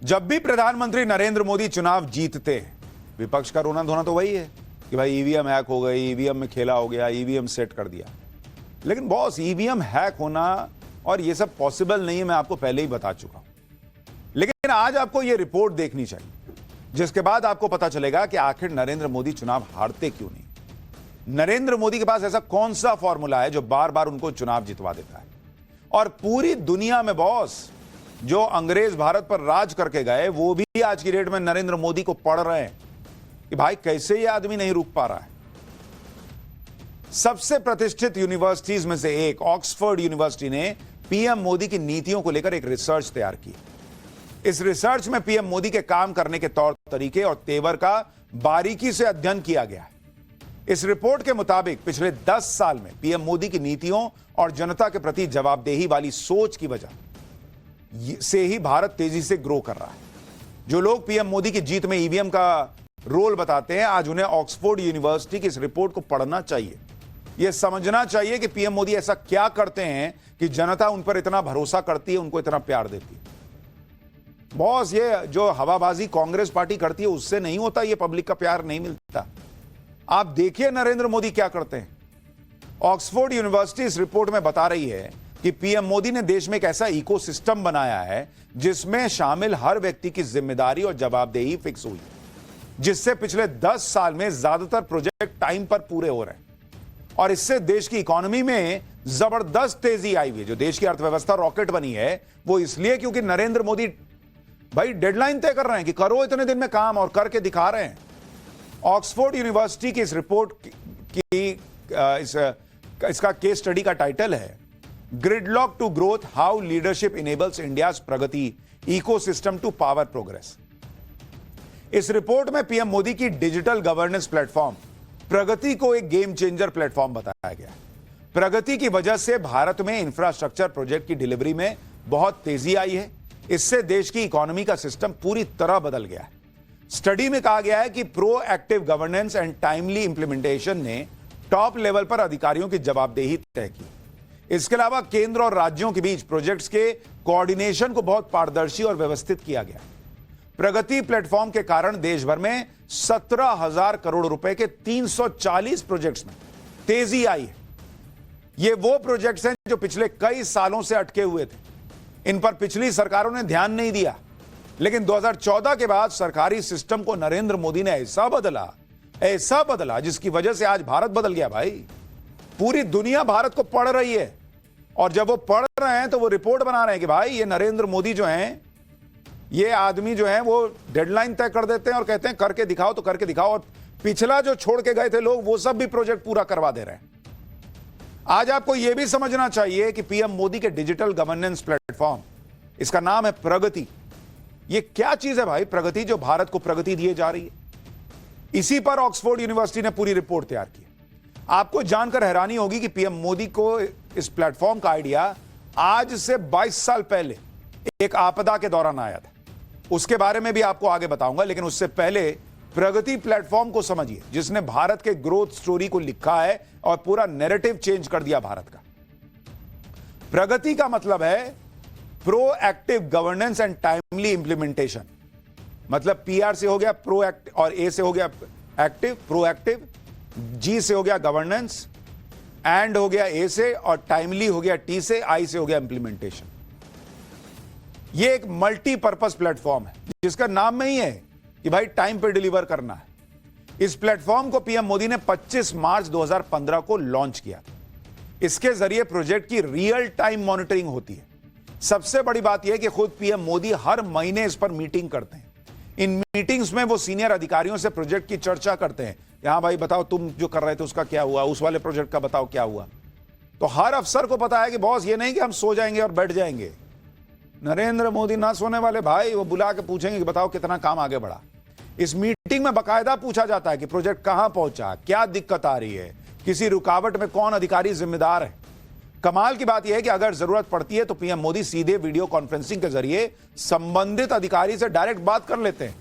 जब भी प्रधानमंत्री नरेंद्र मोदी चुनाव जीतते हैं, विपक्ष का रोना धोना तो वही है कि भाई ईवीएम हैक हो गई, ईवीएम में खेला हो गया, ईवीएम सेट कर दिया। लेकिन बॉस, ईवीएम हैक होना और ये सब पॉसिबल नहीं है, मैं आपको पहले ही बता चुका हूं। लेकिन आज आपको ये रिपोर्ट देखनी चाहिए, जिसके बाद आपको पता चलेगा कि आखिर नरेंद्र मोदी चुनाव हारते क्यों नहीं। नरेंद्र मोदी के पास ऐसा कौन सा फॉर्मूला है जो बार बार उनको चुनाव जितवा देता है। और पूरी दुनिया में बॉस, जो अंग्रेज भारत पर राज करके गए, वो भी आज की डेट में नरेंद्र मोदी को पढ़ रहे हैं कि भाई कैसे ये आदमी नहीं रुक पा रहा है। सबसे प्रतिष्ठित यूनिवर्सिटीज में से एक ऑक्सफोर्ड यूनिवर्सिटी ने पीएम मोदी की नीतियों को लेकर एक रिसर्च तैयार की। इस रिसर्च में पीएम मोदी के काम करने के तौर तरीके और तेवर का बारीकी से अध्ययन किया गया है। इस रिपोर्ट के मुताबिक पिछले 10 साल में पीएम मोदी की नीतियों और जनता के प्रति जवाबदेही वाली सोच की वजह से ही भारत तेजी से ग्रो कर रहा है। जो लोग पीएम मोदी की जीत में ईवीएम का रोल बताते हैं, आज उन्हें ऑक्सफोर्ड यूनिवर्सिटी की इस रिपोर्ट को पढ़ना चाहिए। यह समझना चाहिए कि पीएम मोदी ऐसा क्या करते हैं कि जनता उन पर इतना भरोसा करती है, उनको इतना प्यार देती है। बॉस, ये जो हवाबाजी कांग्रेस पार्टी करती है उससे नहीं होता, ये पब्लिक का प्यार नहीं मिलता। आप देखिए नरेंद्र मोदी क्या करते हैं। ऑक्सफोर्ड यूनिवर्सिटी इस रिपोर्ट में बता रही है कि पीएम मोदी ने देश में एक ऐसा इकोसिस्टम बनाया है जिसमें शामिल हर व्यक्ति की जिम्मेदारी और जवाबदेही फिक्स हुई, जिससे पिछले 10 साल में ज्यादातर प्रोजेक्ट टाइम पर पूरे हो रहे हैं। और इससे देश की इकोनॉमी में जबरदस्त तेजी आई हुई है। जो देश की अर्थव्यवस्था रॉकेट बनी है, वो इसलिए क्योंकि नरेंद्र मोदी भाई डेडलाइन तय कर रहे हैं कि करो इतने दिन में काम, और करके दिखा रहे हैं। ऑक्सफोर्ड यूनिवर्सिटी की इस रिपोर्ट की इसका केस स्टडी का टाइटल है gridlock to growth, how leadership enables India's Pragati ecosystem to power progress. इस रिपोर्ट में पीएम मोदी की डिजिटल गवर्नेंस प्लेटफॉर्म प्रगति को एक गेम चेंजर प्लेटफॉर्म बताया गया। प्रगति की वजह से भारत में इंफ्रास्ट्रक्चर प्रोजेक्ट की डिलीवरी में बहुत तेजी आई है। इससे देश की इकोनॉमी का सिस्टम पूरी तरह बदल गया है। स्टडी में कहा गया है कि proactive governance and timely implementation ने टॉप लेवल पर अधिकारियों की जवाबदेही तय की। इसके अलावा केंद्र और राज्यों के बीच प्रोजेक्ट्स के कोऑर्डिनेशन को बहुत पारदर्शी और व्यवस्थित किया गया। प्रगति प्लेटफॉर्म के कारण देश भर में 17,000 करोड़ रुपए के 340 प्रोजेक्ट्स में तेजी आई है। ये वो प्रोजेक्ट्स हैं जो पिछले कई सालों से अटके हुए थे। इन पर पिछली सरकारों ने ध्यान नहीं दिया, लेकिन 2014 के बाद सरकारी सिस्टम को नरेंद्र मोदी ने ऐसा बदला जिसकी वजह से आज भारत बदल गया। भाई, पूरी दुनिया भारत को पढ़ रही है, और जब वो पढ़ रहे हैं तो वो रिपोर्ट बना रहे हैं कि भाई ये नरेंद्र मोदी जो हैं, ये आदमी जो हैं, वो डेडलाइन तय कर देते हैं और कहते हैं करके दिखाओ तो करके दिखाओ। और पिछला जो छोड़ के गए थे लोग, वो सब भी प्रोजेक्ट पूरा करवा दे रहे हैं। आज आपको यह भी समझना चाहिए कि पीएम मोदी के डिजिटल गवर्नेंस प्लेटफॉर्म, इसका नाम है प्रगति। यह क्या चीज है भाई प्रगति, जो भारत को प्रगति दिए जा रही है? इसी पर ऑक्सफोर्ड यूनिवर्सिटी ने पूरी रिपोर्ट तैयार की। आपको जानकर हैरानी होगी कि पीएम मोदी को इस प्लेटफॉर्म का आइडिया आज से 22 साल पहले एक आपदा के दौरान आया था। उसके बारे में भी आपको आगे बताऊंगा, लेकिन उससे पहले प्रगति प्लेटफॉर्म को समझिए, जिसने भारत के ग्रोथ स्टोरी को लिखा है और पूरा नैरेटिव चेंज कर दिया भारत का। प्रगति का मतलब है proactive governance and timely implementation. मतलब पीआर से हो गया प्रोएक्टिव, और ए से हो गया एक्टिव, प्रोएक्टिव, जी से हो गया गवर्नेंस, एंड हो गया ए से, और टाइमली हो गया टी से, आई से हो गया इंप्लीमेंटेशन। यह एक मल्टीपर्पज प्लेटफॉर्म है, जिसका नाम में ही है कि भाई टाइम पे डिलीवर करना है। इस प्लेटफॉर्म को पीएम मोदी ने 25 मार्च 2015 को लॉन्च किया। इसके जरिए प्रोजेक्ट की रियल टाइम मॉनिटरिंग होती है। सबसे बड़ी बात यह है कि खुद पीएम मोदी हर महीने इस पर मीटिंग करते हैं। इन मीटिंग्स में वो सीनियर अधिकारियों से प्रोजेक्ट की चर्चा करते हैं। यहां भाई बताओ, तुम जो कर रहे थे उसका क्या हुआ, उस वाले प्रोजेक्ट का बताओ क्या हुआ। तो हर अफसर को पता है कि बॉस, ये नहीं कि हम सो जाएंगे और बैठ जाएंगे। नरेंद्र मोदी ना सोने वाले भाई, वो बुला के पूछेंगे कि बताओ कितना काम आगे बढ़ा। इस मीटिंग में बाकायदा पूछा जाता है कि प्रोजेक्ट कहां पहुंचा, क्या दिक्कत आ रही है, किसी रुकावट में कौन अधिकारी जिम्मेदार है। कमाल की बात यह है कि अगर जरूरत पड़ती है तो पीएम मोदी सीधे वीडियो कॉन्फ्रेंसिंग के जरिए संबंधित अधिकारी से डायरेक्ट बात कर लेते हैं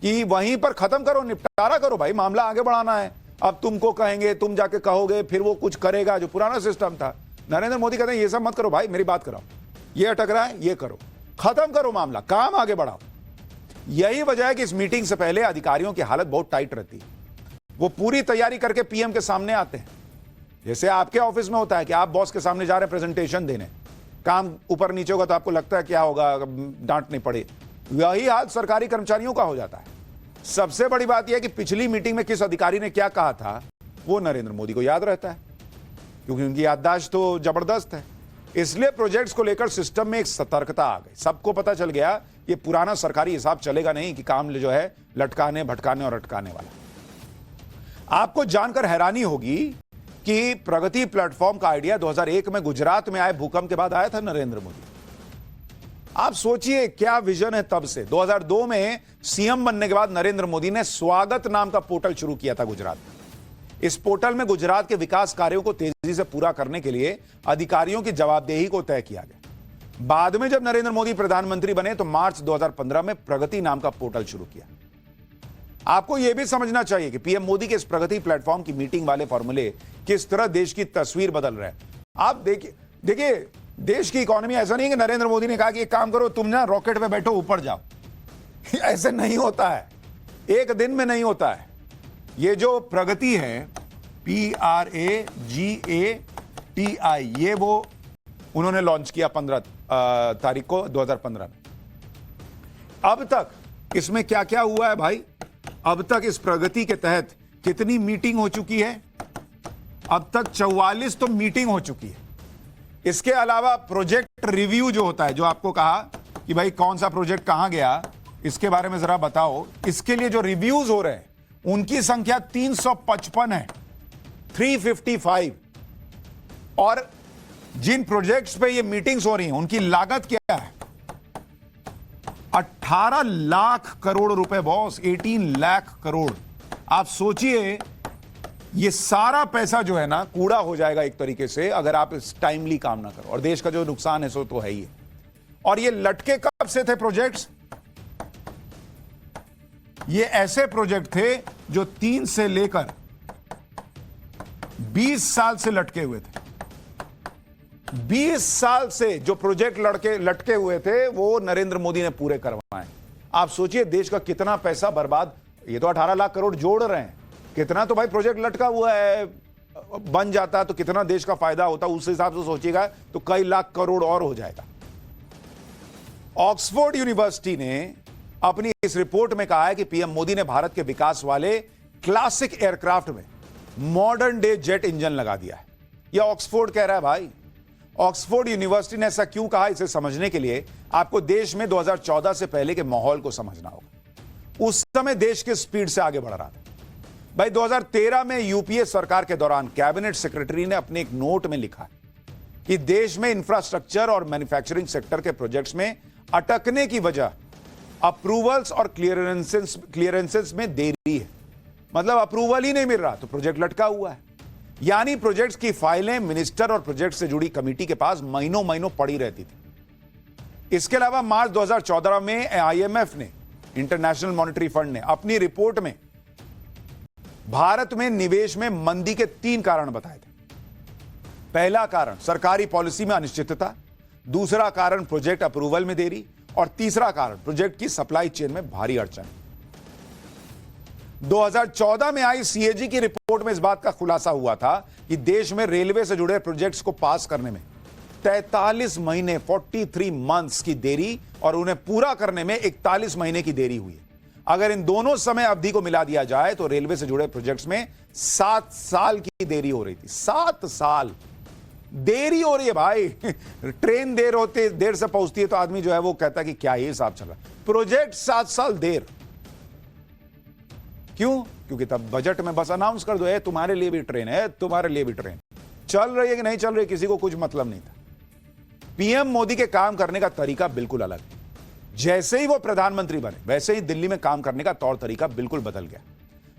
कि वहीं पर खत्म करो, निपटारा करो भाई, मामला आगे बढ़ाना है। अब तुमको कहेंगे, तुम जाके कहोगे, फिर वो कुछ करेगा, जो पुराना सिस्टम था। नरेंद्र मोदी कहते हैं ये सब मत करो भाई, मेरी बात कराओ, ये अटक रहा है ये करो। खत्म करो मामला, काम आगे बढ़ाओ। यही वजह है कि इस मीटिंग से पहले अधिकारियों की हालत बहुत टाइट रहती है। वो पूरी तैयारी करके पीएम के सामने आते हैं, जैसे आपके ऑफिस में होता है कि आप बॉस के सामने जा रहे हैं प्रेजेंटेशन देने, काम ऊपर नीचे होगा तो आपको लगता है क्या होगा, डांट नहीं पड़े। यही हाल सरकारी कर्मचारियों का हो जाता है। सबसे बड़ी बात यह है कि पिछली मीटिंग में किस अधिकारी ने क्या कहा था वो नरेंद्र मोदी को याद रहता है, क्योंकि उनकी याददाश्त तो जबरदस्त है। इसलिए प्रोजेक्ट्स को लेकर सिस्टम में एक सतर्कता आ गई। सबको पता चल गया ये पुराना सरकारी हिसाब चलेगा नहीं कि काम जो है लटकाने भटकाने और अटकाने वाला। आपको जानकर हैरानी होगी कि प्रगति प्लेटफॉर्म का आइडिया 2001 में गुजरात में आए भूकंप के बाद आया था नरेंद्र मोदी। आप सोचिए क्या विजन है तब से। 2002 में सीएम बनने के बाद नरेंद्र मोदी ने स्वागत नाम का पोर्टल शुरू किया था गुजरात में। इस पोर्टल में गुजरात के विकास कार्यों को तेजी से पूरा करने के लिए अधिकारियों की जवाबदेही को तय किया गया। बाद में जब नरेंद्र मोदी प्रधानमंत्री बने तो मार्च 2015 में प्रगति नाम का पोर्टल शुरू किया। आपको यह भी समझना चाहिए कि पीएम मोदी के इस प्रगति प्लेटफॉर्म की मीटिंग वाले फॉर्मूले किस तरह देश की तस्वीर बदल रहे हैं। आप देखिए देश की इकोनॉमी ऐसा नहीं है कि नरेंद्र मोदी ने कहा कि एक काम करो तुम ना रॉकेट पे बैठो ऊपर जाओ। ऐसे नहीं होता है, एक दिन में नहीं होता है। ये जो प्रगति है PRAGATI, ये वो उन्होंने लॉन्च किया 15 तारीख को 2015 में। अब तक इसमें क्या क्या हुआ है भाई? अब तक इस प्रगति के तहत कितनी मीटिंग हो चुकी है? अब तक 44 तो मीटिंग हो चुकी है। इसके अलावा प्रोजेक्ट रिव्यू जो होता है, जो आपको कहा कि भाई कौन सा प्रोजेक्ट कहां गया, इसके बारे में जरा बताओ। इसके लिए जो रिव्यूज हो रहे हैं उनकी संख्या 355 है, 355। और जिन प्रोजेक्ट्स पे ये मीटिंग्स हो रही हैं उनकी लागत क्या है? 18 लाख करोड़ रुपए बॉस, 18 लाख करोड़। आप सोचिए ये सारा पैसा जो है ना कूड़ा हो जाएगा एक तरीके से अगर आप इस टाइमली काम ना करो, और देश का जो नुकसान है सो तो है ही है। और ये लटके कब से थे प्रोजेक्ट्स? ये ऐसे प्रोजेक्ट थे जो 3 से लेकर 20 साल से लटके हुए थे। 20 साल से जो प्रोजेक्ट लटके हुए थे वो नरेंद्र मोदी ने पूरे करवाए। आप सोचिए देश का कितना पैसा बर्बाद। ये तो 18 लाख करोड़ जोड़ रहे हैं, कितना तो भाई प्रोजेक्ट लटका हुआ है। बन जाता तो कितना देश का फायदा होता, उस हिसाब से सोचिएगा तो कई लाख करोड़ और हो जाएगा। ऑक्सफोर्ड यूनिवर्सिटी ने अपनी इस रिपोर्ट में कहा है कि पीएम मोदी ने भारत के विकास वाले क्लासिक एयरक्राफ्ट में मॉडर्न डे जेट इंजन लगा दिया है। यह ऑक्सफोर्ड कह रहा है भाई। ऑक्सफोर्ड यूनिवर्सिटी ने ऐसा क्यों कहा, इसे समझने के लिए आपको देश में 2014 से पहले के माहौल को समझना होगा। उस समय देश किस स्पीड से आगे बढ़ रहा था भाई। 2013 में यूपीए सरकार के दौरान कैबिनेट सेक्रेटरी ने अपने एक नोट में लिखा कि देश में इंफ्रास्ट्रक्चर और मैन्युफैक्चरिंग सेक्टर के प्रोजेक्ट्स में अटकने की वजह अप्रूवल्स और क्लियरेंसेस में देरी है। मतलब अप्रूवल ही नहीं मिल रहा तो प्रोजेक्ट लटका हुआ है। यानी प्रोजेक्ट्स की फाइलें मिनिस्टर और प्रोजेक्ट से जुड़ी कमेटी के पास महीनों महीनों पड़ी रहती थी। इसके अलावा मार्च 2014 में आईएमएफ ने, इंटरनेशनल मॉनेटरी फंड ने, अपनी रिपोर्ट में भारत में निवेश में मंदी के 3 कारण बताए थे। पहला कारण सरकारी पॉलिसी में अनिश्चितता, दूसरा कारण प्रोजेक्ट अप्रूवल में देरी, और तीसरा कारण प्रोजेक्ट की सप्लाई चेन में भारी अड़चन। 2014 में आई सीएजी की रिपोर्ट में इस बात का खुलासा हुआ था कि देश में रेलवे से जुड़े प्रोजेक्ट्स को पास करने में 43 महीने 43 मंथ्स की देरी और उन्हें पूरा करने में 41 महीने की देरी हुई है। अगर इन दोनों समय अवधि को मिला दिया जाए तो रेलवे से जुड़े प्रोजेक्ट्स में 7 साल की देरी हो रही थी। 7 साल देरी हो रही है भाई। ट्रेन देर से पहुंचती है तो आदमी जो है वो कहता है कि क्या ये हिसाब चल रहा है। प्रोजेक्ट 7 साल देर क्यों? क्योंकि तब बजट में बस अनाउंस कर दो है तुम्हारे लिए भी ट्रेन है, तुम्हारे लिए भी ट्रेन। चल रही है कि नहीं चल रही किसी को कुछ मतलब नहीं था। पीएम मोदी के काम करने का तरीका बिल्कुल अलग है। जैसे ही वो प्रधानमंत्री बने वैसे ही दिल्ली में काम करने का तौर तरीका बिल्कुल बदल गया।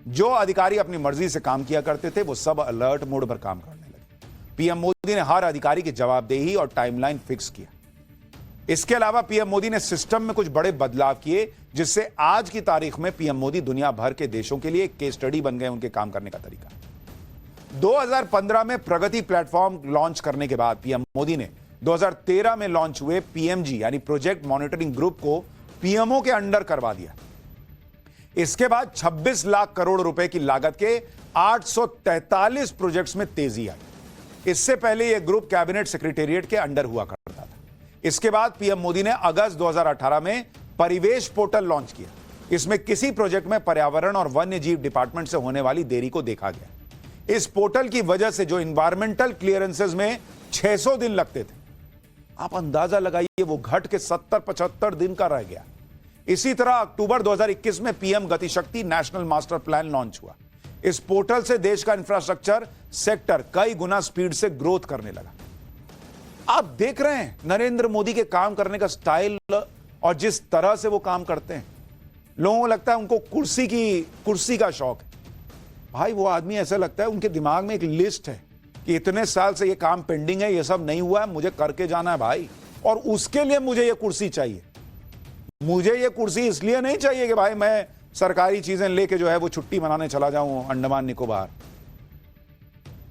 जो अधिकारी अपनी मर्जी से काम किया करते थे वो सब अलर्ट मोड पर काम करने लगे। पीएम मोदी ने हर अधिकारी की जवाबदेही और टाइमलाइन फिक्स किया। इसके अलावा पीएम मोदी ने सिस्टम में कुछ बड़े बदलाव किए जिससे आज की तारीख में पीएम मोदी दुनिया भर के देशों के लिए केस स्टडी बन गए उनके काम करने का तरीका। 2015 में प्रगति प्लेटफॉर्म लॉन्च करने के बाद पीएम मोदी ने 2013 में लॉन्च हुए पीएमजी यानी प्रोजेक्ट मॉनिटरिंग ग्रुप को पीएमओ के अंडर करवा दिया। इसके बाद 26 लाख करोड़ रुपए की लागत के 843 प्रोजेक्ट्स में तेजी आई। इससे पहले यह ग्रुप कैबिनेट सेक्रेटेरिएट के अंडर हुआ करता था। इसके बाद पीएम मोदी ने अगस्त 2018 में परिवेश पोर्टल लॉन्च किया। इसमें किसी प्रोजेक्ट में पर्यावरण और वन्य जीव डिपार्टमेंट से होने वाली देरी को देखा गया। इस पोर्टल की वजह से जो इन्वायरमेंटल क्लियरेंसेस में 600 दिन लगते थे, आप अंदाजा लगाइए वो घट के 70-75 दिन का रह गया। इसी तरह अक्टूबर 2021 में PM Gatishakti national master plan launch हुआ। इस पोर्टल से देश का इंफ्रास्ट्रक्चर सेक्टर कई गुना स्पीड से ग्रोथ करने लगा। आप देख रहे हैं नरेंद्र मोदी के काम करने का स्टाइल और जिस तरह से वो काम करते हैं, लोगों को लगता है उनको कुर्सी का शौक है। भाई वो आदमी ऐसा लगता है उनके दिमाग में एक लिस्ट है कि इतने साल से ये काम पेंडिंग है, ये सब नहीं हुआ है, मुझे करके जाना है भाई, और उसके लिए मुझे ये कुर्सी चाहिए। मुझे ये कुर्सी इसलिए नहीं चाहिए कि भाई मैं सरकारी चीजें लेके जो है वो छुट्टी मनाने चला जाऊं अंडमान निकोबार।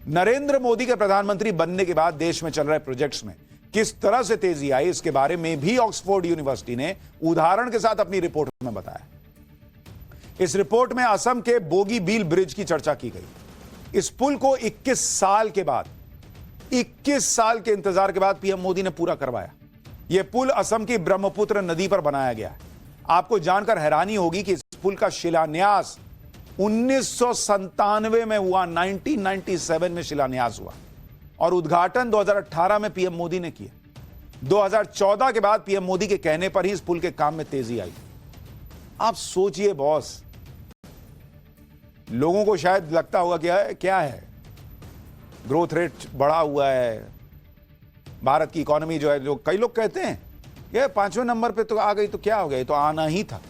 नरेंद्र मोदी के प्रधानमंत्री बनने के बाद देश में चल रहे प्रोजेक्ट्स में किस तरह से तेजी आई, इसके बारे में भी ऑक्सफोर्ड यूनिवर्सिटी ने उदाहरण के साथ अपनी रिपोर्ट में बताया। इस रिपोर्ट में असम के बोगीबील ब्रिज की चर्चा की गई। इस पुल को 21 साल के इंतजार के बाद पीएम मोदी ने पूरा करवाया। यह पुल असम की ब्रह्मपुत्र नदी पर बनाया गया है। आपको जानकर हैरानी होगी कि इस पुल का शिलान्यास 1997 में हुआ, 1997 में शिलान्यास हुआ और उद्घाटन 2018 में पीएम मोदी ने किया। 2014 के बाद पीएम मोदी के कहने पर ही इस पुल के काम में तेजी आई। आप सोचिए बॉस, लोगों को शायद लगता होगा क्या है ग्रोथ रेट बढ़ा हुआ है, भारत की इकोनॉमी जो है, जो कई लोग कहते हैं ये 5वें नंबर पे तो आ गई तो क्या हो गया, ये तो आना ही था।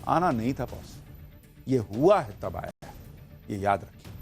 आना नहीं था बॉस, ये हुआ है तब आया है, ये याद रखिए।